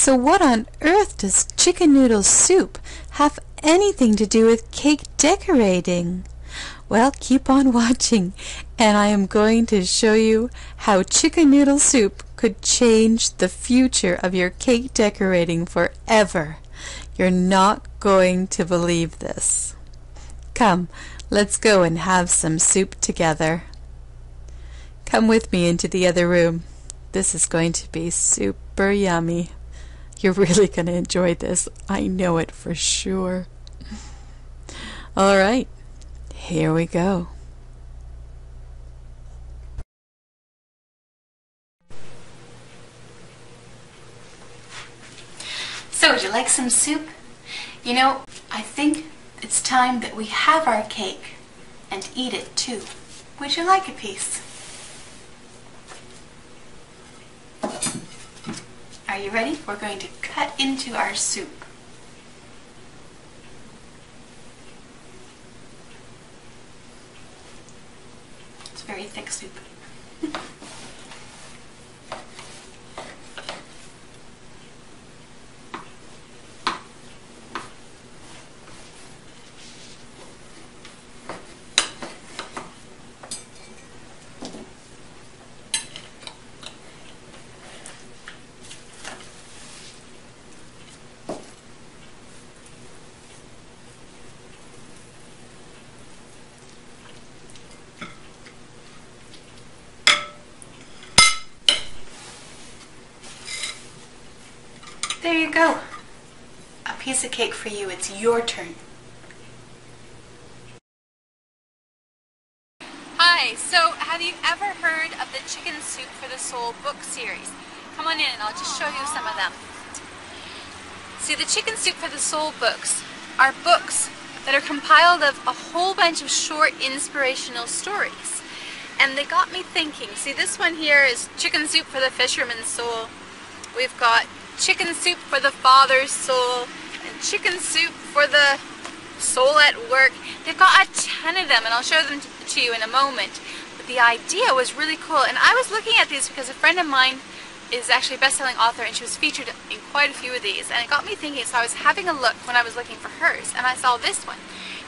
So what on earth does chicken noodle soup have anything to do with cake decorating? Well, keep on watching, and I am going to show you how chicken noodle soup could change the future of your cake decorating forever. You're not going to believe this. Come, let's go and have some soup together. Come with me into the other room. This is going to be super yummy. You're really going to enjoy this. I know it for sure. All right, here we go. So, would you like some soup? You know, I think it's time that we have our cake and eat it too. Would you like a piece? Are you ready? We're going to cut into our soup. It's very thick soup. There you go. A piece of cake for you. It's your turn. Hi, so have you ever heard of the Chicken Soup for the Soul book series? Come on in and I'll just show you some of them. See, the Chicken Soup for the Soul books are books that are compiled of a whole bunch of short inspirational stories. And they got me thinking. See, this one here is Chicken Soup for the Fisherman's Soul. We've got Chicken Soup for the Father's Soul, and Chicken Soup for the Soul at Work. They've got a ton of them, and I'll show them to you in a moment. But the idea was really cool, and I was looking at these because a friend of mine is actually a best-selling author, and she was featured in quite a few of these, and it got me thinking. So I was having a look when I was looking for hers, and I saw this one,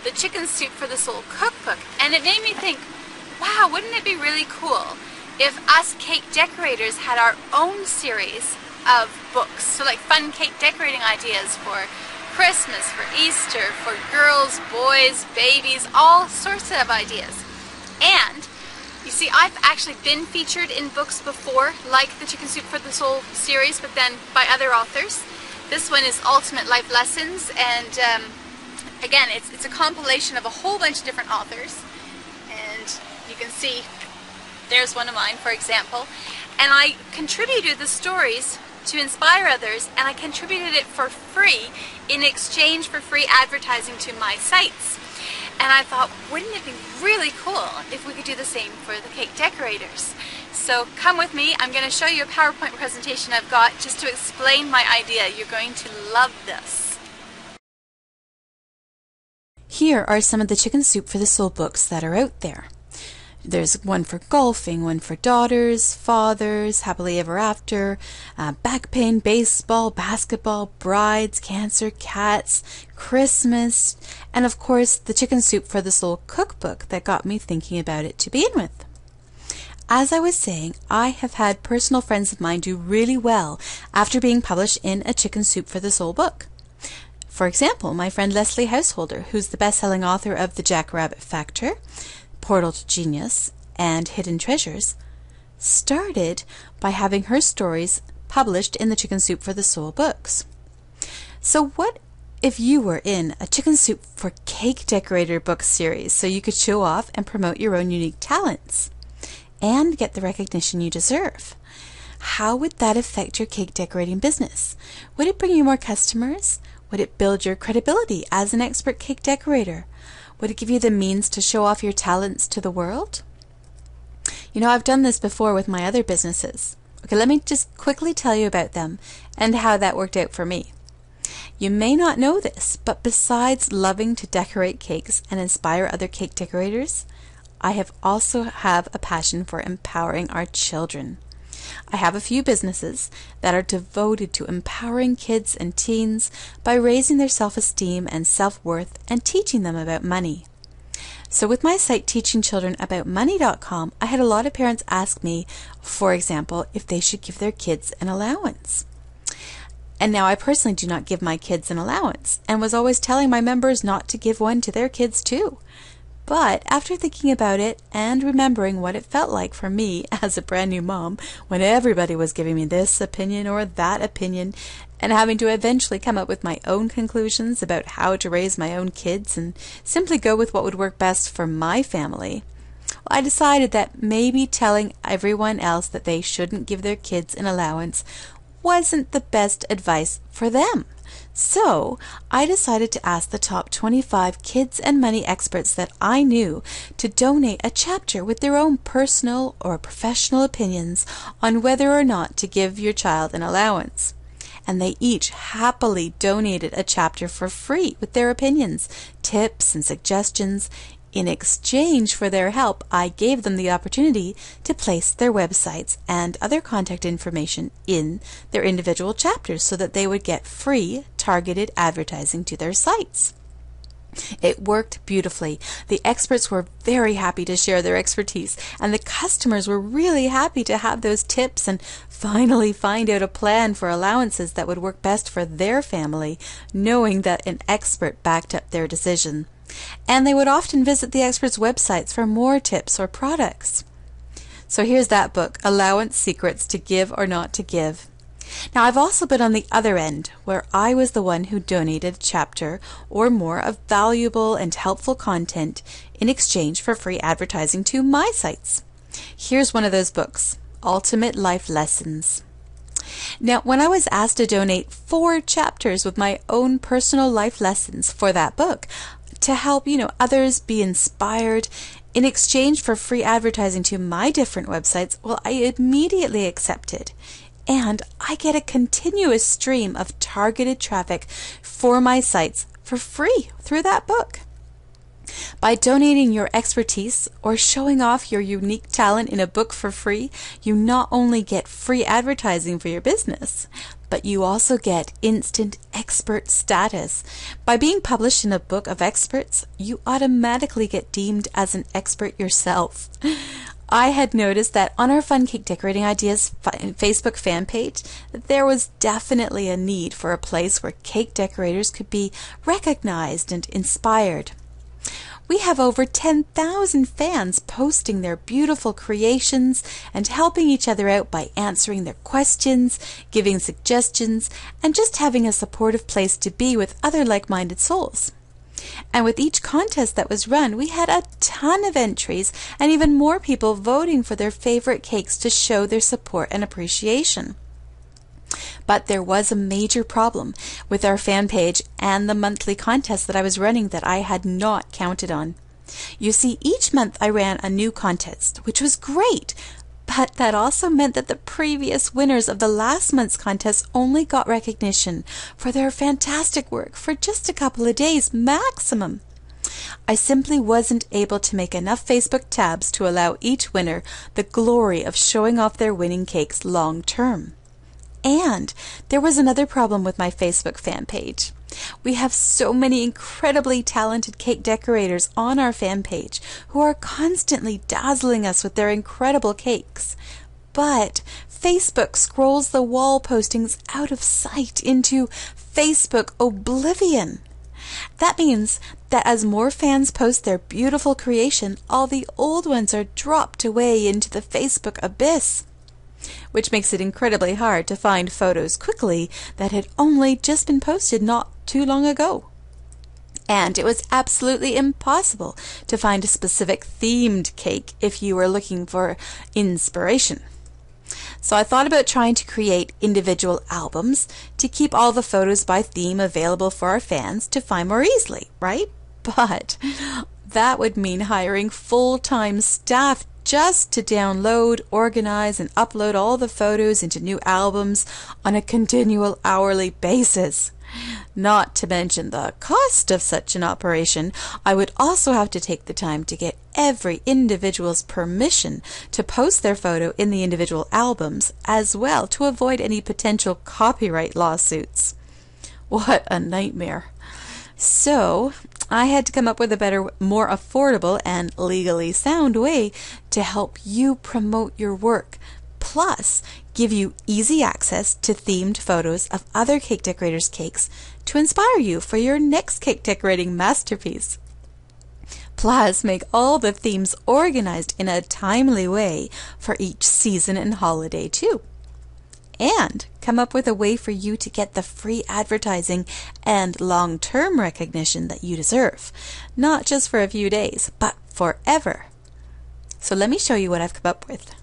the Chicken Soup for the Soul cookbook, and it made me think, wow, wouldn't it be really cool if us cake decorators had our own series of books? So like fun cake decorating ideas for Christmas, for Easter, for girls, boys, babies, all sorts of ideas. And you see, I've actually been featured in books before, like the Chicken Soup for the Soul series, but then by other authors. This one is Ultimate Life Lessons, and again, it's a compilation of a whole bunch of different authors. And you can see, there's one of mine, for example. And I contributed the stories to inspire others, and I contributed it for free in exchange for free advertising to my sites. And I thought, wouldn't it be really cool if we could do the same for the cake decorators? So come with me. I'm going to show you a PowerPoint presentation I've got just to explain my idea. You're going to love this. Here are some of the Chicken Soup for the Soul books that are out there. There's one for golfing, one for daughters, fathers, happily ever after, back pain, baseball, basketball, brides, cancer, cats, Christmas, and of course the Chicken Soup for the Soul cookbook that got me thinking about it to begin with. As I was saying, I have had personal friends of mine do really well after being published in a Chicken Soup for the Soul book. For example, my friend Leslie Householder, who's the best-selling author of The Jackrabbit Factor, Portal to Genius, and Hidden Treasures, started by having her stories published in the Chicken Soup for the Soul books. So what if you were in a Chicken Soup for Cake Decorator book series so you could show off and promote your own unique talents and get the recognition you deserve? How would that affect your cake decorating business? Would it bring you more customers? Would it build your credibility as an expert cake decorator? Would it give you the means to show off your talents to the world? You know, I've done this before with my other businesses. Okay, let me just quickly tell you about them and how that worked out for me. You may not know this, but besides loving to decorate cakes and inspire other cake decorators, I also have a passion for empowering our children. I have a few businesses that are devoted to empowering kids and teens by raising their self-esteem and self-worth and teaching them about money. So with my site teachingchildrenaboutmoney.com, I had a lot of parents ask me, for example, if they should give their kids an allowance. And now I personally do not give my kids an allowance and was always telling my members not to give one to their kids too. But after thinking about it and remembering what it felt like for me as a brand new mom when everybody was giving me this opinion or that opinion and having to eventually come up with my own conclusions about how to raise my own kids and simply go with what would work best for my family, I decided that maybe telling everyone else that they shouldn't give their kids an allowance wasn't the best advice for them. So I decided to ask the top 25 kids and money experts that I knew to donate a chapter with their own personal or professional opinions on whether or not to give your child an allowance. And they each happily donated a chapter for free with their opinions, tips, and suggestions. In exchange for their help, I gave them the opportunity to place their websites and other contact information in their individual chapters so that they would get free, targeted advertising to their sites. It worked beautifully. The experts were very happy to share their expertise, and the customers were really happy to have those tips and finally find out a plan for allowances that would work best for their family, knowing that an expert backed up their decision. And they would often visit the experts' websites for more tips or products. So here's that book, Allowance Secrets to Give or Not to Give. Now, I've also been on the other end, where I was the one who donated a chapter or more of valuable and helpful content in exchange for free advertising to my sites. Here's one of those books, Ultimate Life Lessons. Now, when I was asked to donate 4 chapters with my own personal life lessons for that book, to help, others be inspired in exchange for free advertising to my different websites, well, I immediately accepted. And I get a continuous stream of targeted traffic for my sites for free through that book. By donating your expertise or showing off your unique talent in a book for free, you not only get free advertising for your business, but you also get instant expert status. By being published in a book of experts, you automatically get deemed as an expert yourself. I had noticed that on our Fun Cake Decorating Ideas Facebook fan page, that there was definitely a need for a place where cake decorators could be recognized and inspired. We have over 10,000 fans posting their beautiful creations and helping each other out by answering their questions, giving suggestions, and just having a supportive place to be with other like-minded souls. And with each contest that was run, we had a ton of entries and even more people voting for their favorite cakes to show their support and appreciation. But there was a major problem with our fan page and the monthly contest that I was running that I had not counted on. You see, each month I ran a new contest, which was great, but that also meant that the previous winners of the last month's contest only got recognition for their fantastic work for just a couple of days maximum. I simply wasn't able to make enough Facebook tabs to allow each winner the glory of showing off their winning cakes long term. And there was another problem with my Facebook fan page. We have so many incredibly talented cake decorators on our fan page who are constantly dazzling us with their incredible cakes. But Facebook scrolls the wall postings out of sight into Facebook Oblivion. That means that as more fans post their beautiful creation, all the old ones are dropped away into the Facebook abyss, which makes it incredibly hard to find photos quickly that had only just been posted not too long ago. And it was absolutely impossible to find a specific themed cake if you were looking for inspiration. So I thought about trying to create individual albums to keep all the photos by theme available for our fans to find more easily, right? But that would mean hiring full-time staff just to download, organize, and upload all the photos into new albums on a continual hourly basis. Not to mention the cost of such an operation, I would also have to take the time to get every individual's permission to post their photo in the individual albums as well to avoid any potential copyright lawsuits. What a nightmare. So, I had to come up with a better, more affordable and legally sound way to help you promote your work, plus give you easy access to themed photos of other cake decorators' cakes to inspire you for your next cake decorating masterpiece. Plus, make all the themes organized in a timely way for each season and holiday too. And come up with a way for you to get the free advertising and long-term recognition that you deserve, not just for a few days, but forever. So let me show you what I've come up with.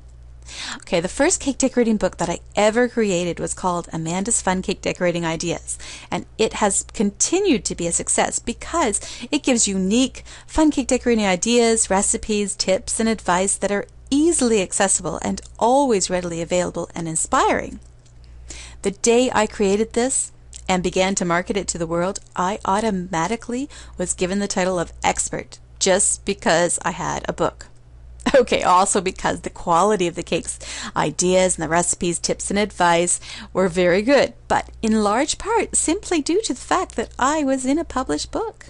Okay, the first cake decorating book that I ever created was called Amanda's Fun Cake Decorating Ideas, and it has continued to be a success because it gives unique fun cake decorating ideas, recipes, tips, and advice that are easily accessible and always readily available and inspiring. The day I created this and began to market it to the world, I automatically was given the title of expert just because I had a book. Okay, also because the quality of the cake's ideas and the recipes, tips, and advice were very good, but in large part simply due to the fact that I was in a published book.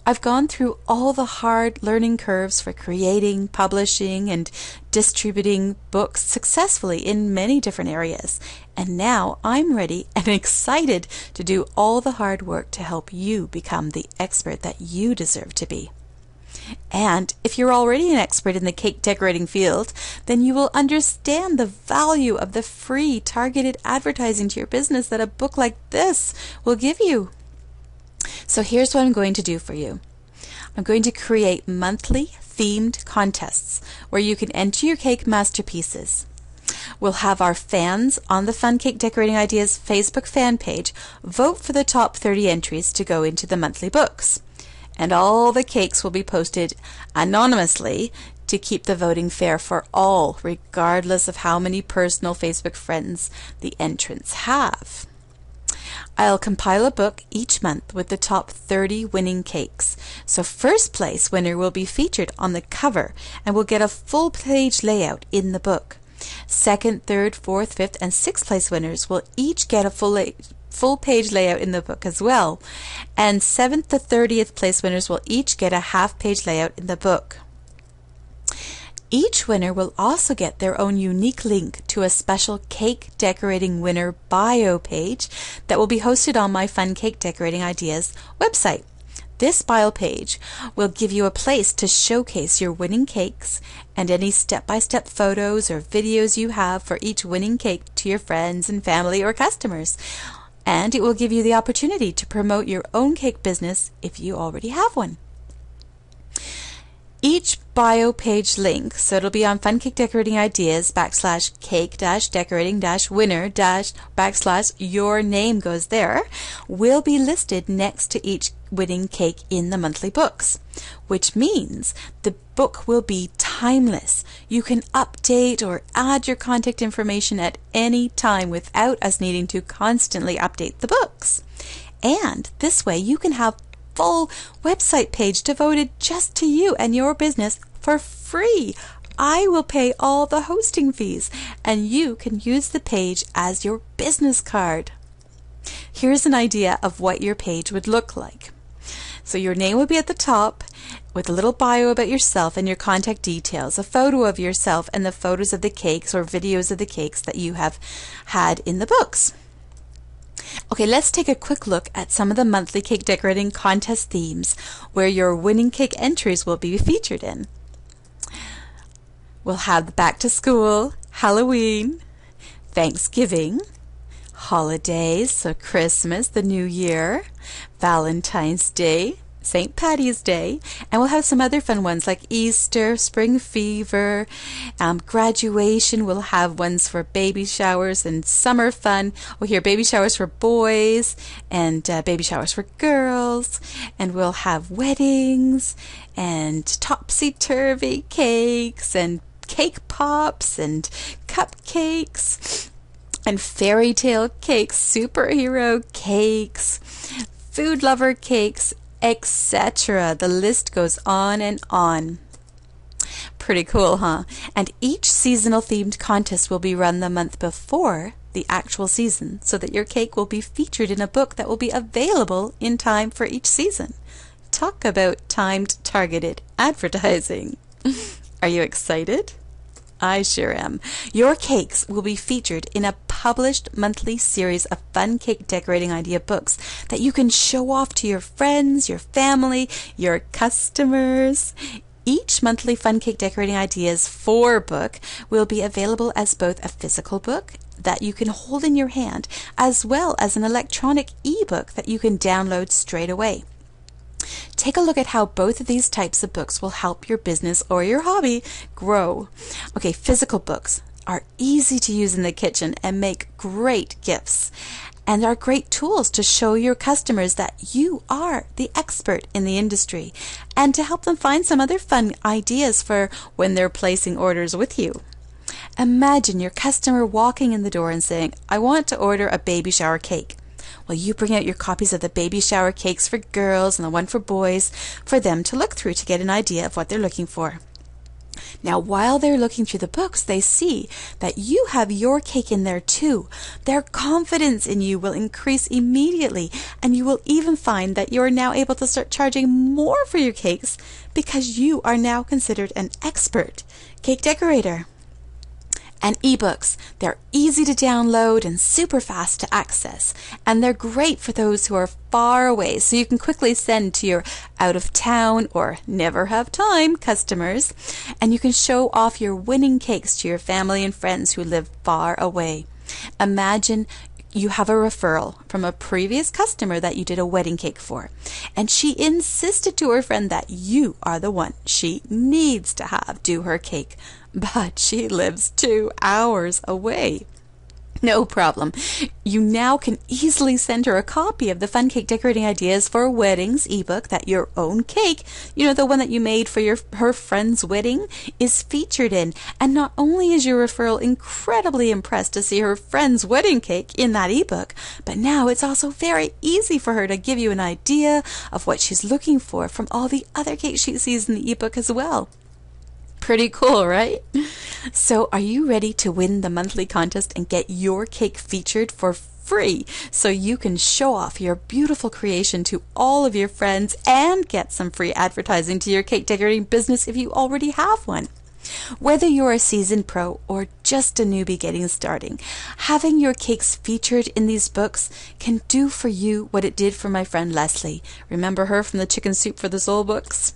I've gone through all the hard learning curves for creating, publishing, and distributing books successfully in many different areas, and now I'm ready and excited to do all the hard work to help you become the expert that you deserve to be. And if you're already an expert in the cake decorating field, then you will understand the value of the free targeted advertising to your business that a book like this will give you. So here's what I'm going to do for you. I'm going to create monthly themed contests where you can enter your cake masterpieces. We'll have our fans on the Fun Cake Decorating Ideas Facebook fan page vote for the top 30 entries to go into the monthly books. And all the cakes will be posted anonymously to keep the voting fair for all, regardless of how many personal Facebook friends the entrants have. I'll compile a book each month with the top 30 winning cakes. So first place winner will be featured on the cover and will get a full page layout in the book. Second, third, fourth, fifth, and sixth place winners will each get a full page layout in the book as well. And 7th to 30th place winners will each get a half page layout in the book. Each winner will also get their own unique link to a special cake decorating winner bio page that will be hosted on my Fun Cake Decorating Ideas website. This bio page will give you a place to showcase your winning cakes and any step-by-step photos or videos you have for each winning cake to your friends and family or customers. And it will give you the opportunity to promote your own cake business if you already have one. Each bio page link, so it'll be on Fun Cake Decorating Ideas /cake-decorating-winner- your name goes there, will be listed next to each winning cake in the monthly books, which means the book will be timeless. You can update or add your contact information at any time without us needing to constantly update the books. And this way you can have full website page devoted just to you and your business for free. I will pay all the hosting fees and you can use the page as your business card. Here's an idea of what your page would look like. So your name would be at the top with a little bio about yourself and your contact details, a photo of yourself and the photos of the cakes or videos of the cakes that you have had in the books. Okay, let's take a quick look at some of the monthly cake decorating contest themes where your winning cake entries will be featured in. We'll have the back to school, Halloween, Thanksgiving, holidays, so Christmas, the New Year, Valentine's Day, St. Patty's Day, and we'll have some other fun ones like Easter, Spring Fever, graduation. We'll have ones for baby showers and summer fun. We'll hear baby showers for boys and baby showers for girls, and we'll have weddings and topsy-turvy cakes and cake pops and cupcakes. and fairy tale cakes, superhero cakes, food lover cakes, etc. The list goes on and on. Pretty cool, huh? And each seasonal themed contest will be run the month before the actual season, so that your cake will be featured in a book that will be available in time for each season. Talk about timed, targeted advertising. Are you excited? I sure am. Your cakes will be featured in a published monthly series of fun cake decorating idea books that you can show off to your friends, your family, your customers. Each monthly Fun Cake Decorating Ideas 4 book will be available as both a physical book that you can hold in your hand, as well as an electronic ebook that you can download straight away. Take a look at how both of these types of books will help your business or your hobby grow. Okay, physical books are easy to use in the kitchen and make great gifts, and are great tools to show your customers that you are the expert in the industry, and to help them find some other fun ideas for when they're placing orders with you. Imagine your customer walking in the door and saying, "I want to order a baby shower cake." Well, you bring out your copies of the baby shower cakes for girls and the one for boys for them to look through to get an idea of what they're looking for. Now, while they're looking through the books, they see that you have your cake in there too. Their confidence in you will increase immediately, and you will even find that you are now able to start charging more for your cakes because you are now considered an expert cake decorator. And ebooks, they're easy to download and super fast to access, and they're great for those who are far away, so you can quickly send to your out of town or never have time customers, and you can show off your winning cakes to your family and friends who live far away. Imagine you have a referral from a previous customer that you did a wedding cake for, and she insisted to her friend that you are the one she needs to have do her cake, but she lives 2 hours away. No problem. You now can easily send her a copy of the Fun Cake Decorating Ideas for Weddings ebook that your own cake, the one that you made for her friend's wedding, is featured in. And not only is your referral incredibly impressed to see her friend's wedding cake in that ebook, but now it's also very easy for her to give you an idea of what she's looking for from all the other cakes she sees in the ebook as well. Pretty cool, right? So are you ready to win the monthly contest and get your cake featured for free so you can show off your beautiful creation to all of your friends and get some free advertising to your cake decorating business if you already have one? Whether you're a seasoned pro or just a newbie getting starting, having your cakes featured in these books can do for you what it did for my friend Leslie. Remember her from the Chicken Soup for the Soul books?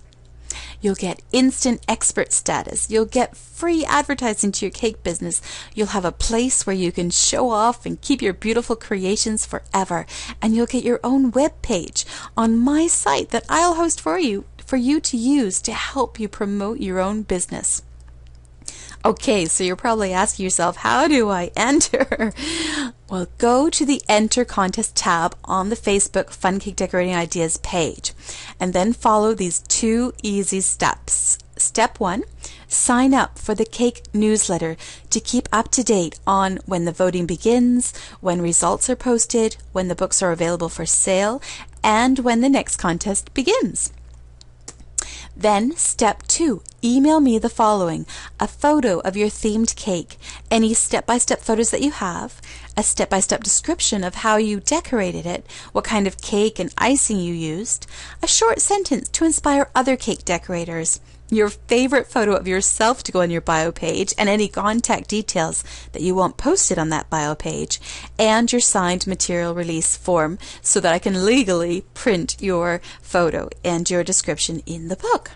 You'll get instant expert status. You'll get free advertising to your cake business. You'll have a place where you can show off and keep your beautiful creations forever. And you'll get your own web page on my site that I'll host for you to use to help you promote your own business. Okay, so you're probably asking yourself, how do I enter? Well, go to the Enter Contest tab on the Facebook Fun Cake Decorating Ideas page, and then follow these 2 easy steps. Step 1, sign up for the cake newsletter to keep up to date on when the voting begins, when results are posted, when the books are available for sale, and when the next contest begins. Then, step 2, email me the following: a photo of your themed cake, any step-by-step photos that you have, a step-by-step description of how you decorated it, what kind of cake and icing you used, a short sentence to inspire other cake decorators, your favorite photo of yourself to go on your bio page, and any contact details that you want posted on that bio page, and your signed material release form so that I can legally print your photo and your description in the book.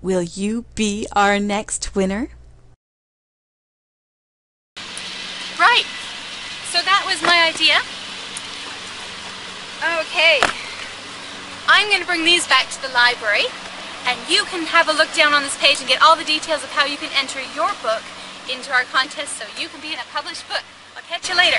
Will you be our next winner? Right. So that was my idea. Okay. I'm going to bring these back to the library, and you can have a look down on this page and get all the details of how you can enter your book into our contest so you can be in a published book. I'll catch you later.